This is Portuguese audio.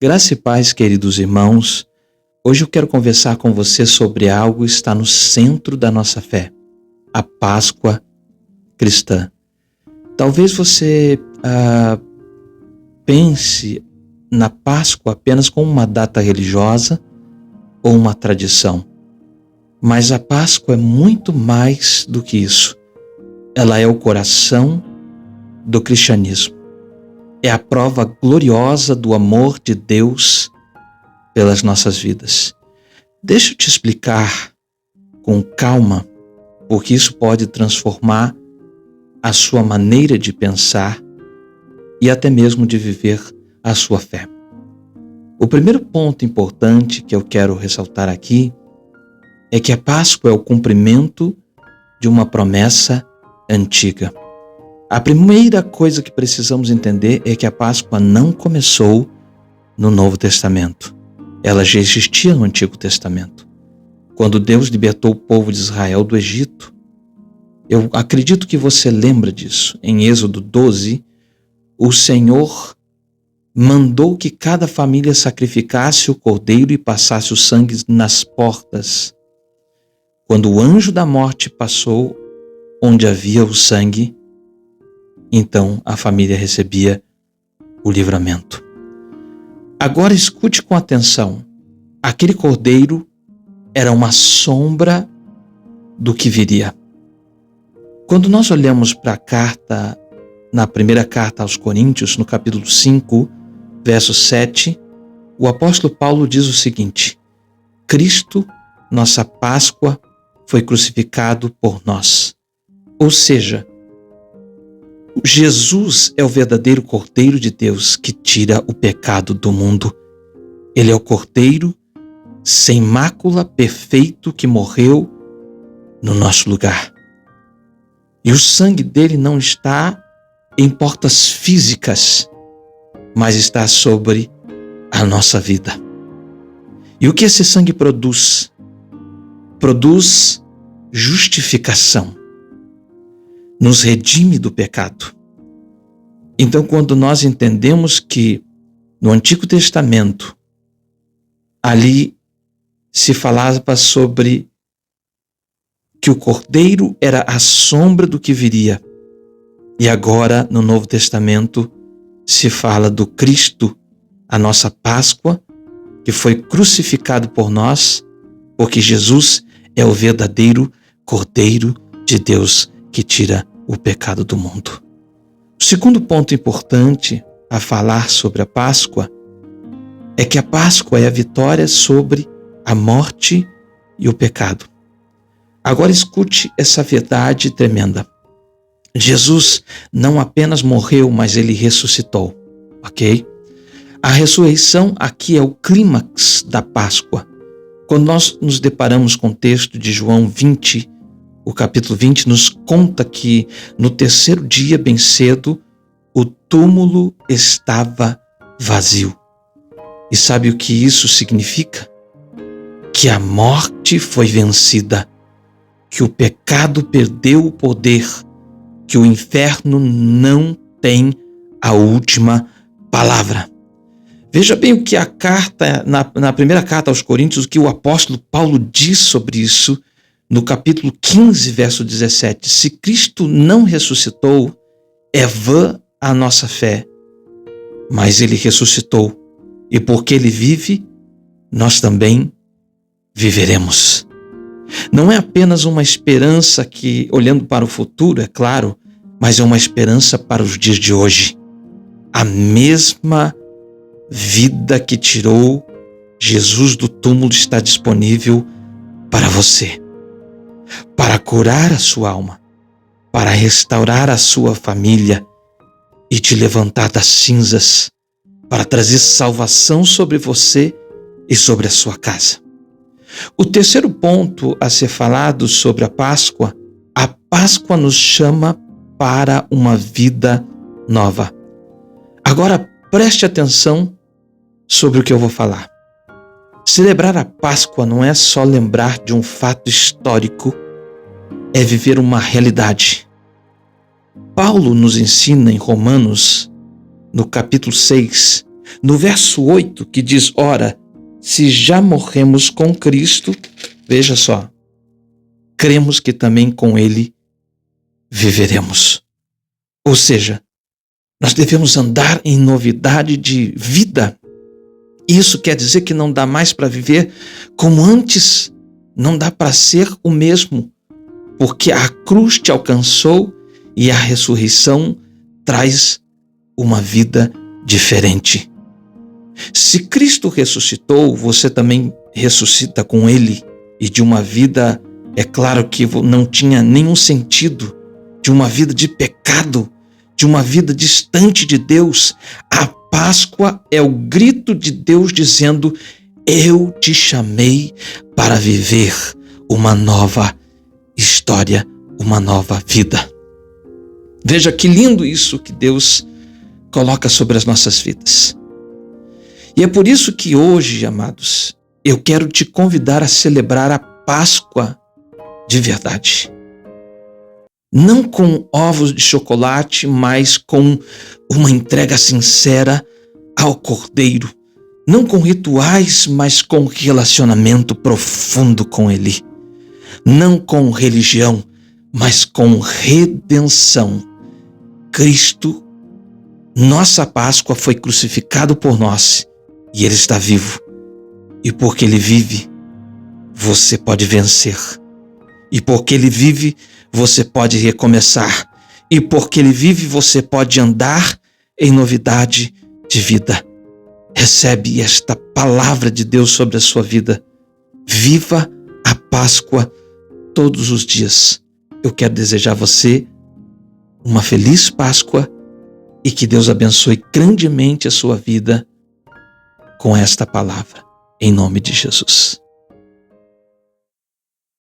Graça e paz, queridos irmãos. Hoje eu quero conversar com você sobre algo que está no centro da nossa fé, a Páscoa cristã. Talvez você pense na Páscoa apenas como uma data religiosa ou uma tradição. Mas a Páscoa é muito mais do que isso. Ela é o coração do cristianismo. É a prova gloriosa do amor de Deus pelas nossas vidas. Deixa eu te explicar com calma, porque isso pode transformar a sua maneira de pensar e até mesmo de viver a sua fé. O primeiro ponto importante que eu quero ressaltar aqui é que a Páscoa é o cumprimento de uma promessa antiga. A primeira coisa que precisamos entender é que a Páscoa não começou no Novo Testamento. Ela já existia no Antigo Testamento. Quando Deus libertou o povo de Israel do Egito, eu acredito que você lembra disso. Em Êxodo 12, o Senhor mandou que cada família sacrificasse o cordeiro e passasse o sangue nas portas. Quando o anjo da morte passou onde havia o sangue, então a família recebia o livramento. Agora escute com atenção. Aquele cordeiro era uma sombra do que viria. Quando nós olhamos para a carta, na primeira carta aos Coríntios, no capítulo 5, verso 7, o apóstolo Paulo diz o seguinte: Cristo, nossa Páscoa, foi crucificado por nós. Ou seja, Jesus é o verdadeiro Cordeiro de Deus que tira o pecado do mundo. Ele é o Cordeiro sem mácula, perfeito, que morreu no nosso lugar. E o sangue dele não está em portas físicas, mas está sobre a nossa vida. E o que esse sangue produz? Produz justificação. Nos redime do pecado. Então, quando nós entendemos que no Antigo Testamento, ali se falava sobre que o Cordeiro era a sombra do que viria, e agora no Novo Testamento se fala do Cristo, a nossa Páscoa, que foi crucificado por nós, porque Jesus é o verdadeiro Cordeiro de Deus que tira o pecado do mundo. O segundo ponto importante a falar sobre a Páscoa é que a Páscoa é a vitória sobre a morte e o pecado. Agora escute essa verdade tremenda. Jesus não apenas morreu, mas ele ressuscitou, ok? A ressurreição aqui é o clímax da Páscoa. Quando nós nos deparamos com o texto de João 20, o capítulo 20 nos conta que no terceiro dia, bem cedo, o túmulo estava vazio. E sabe o que isso significa? Que a morte foi vencida, que o pecado perdeu o poder, que o inferno não tem a última palavra. Veja bem o que a carta, na primeira carta aos Coríntios, o que o apóstolo Paulo diz sobre isso, no capítulo 15, verso 17. Se Cristo não ressuscitou, é vã a nossa fé, mas ele ressuscitou, e porque ele vive, nós também viveremos. Não é apenas uma esperança que, olhando para o futuro, é claro, mas é uma esperança para os dias de hoje. A mesma vida que tirou Jesus do túmulo está disponível para você, para curar a sua alma, para restaurar a sua família e te levantar das cinzas, para trazer salvação sobre você e sobre a sua casa. O terceiro ponto a ser falado sobre a Páscoa nos chama para uma vida nova. Agora preste atenção sobre o que eu vou falar. Celebrar a Páscoa não é só lembrar de um fato histórico, é viver uma realidade. Paulo nos ensina em Romanos, no capítulo 6, No verso 8, que diz: ora, se já morremos com Cristo, veja só, cremos que também com Ele viveremos. Ou seja, nós devemos andar em novidade de vida. Isso quer dizer que não dá mais para viver como antes, não dá para ser o mesmo, porque a cruz te alcançou e a ressurreição traz uma vida diferente. Se Cristo ressuscitou, você também ressuscita com Ele, e de uma vida, é claro que não tinha nenhum sentido, de uma vida de pecado, de uma vida distante de Deus. A Páscoa é o grito de Deus dizendo: eu te chamei para viver uma nova história, uma nova vida. Veja que lindo isso que Deus coloca sobre as nossas vidas. E é por isso que hoje, amados, eu quero te convidar a celebrar a Páscoa de verdade. Não com ovos de chocolate, mas com uma entrega sincera ao Cordeiro. Não com rituais, mas com relacionamento profundo com Ele. Não com religião, mas com redenção. Cristo, nossa Páscoa, foi crucificado por nós e Ele está vivo. E porque Ele vive, você pode vencer. E porque Ele vive, você pode recomeçar. E porque Ele vive, você pode andar em novidade de vida. Recebe esta palavra de Deus sobre a sua vida. Viva a Páscoa todos os dias. Eu quero desejar a você uma feliz Páscoa e que Deus abençoe grandemente a sua vida com esta palavra, em nome de Jesus.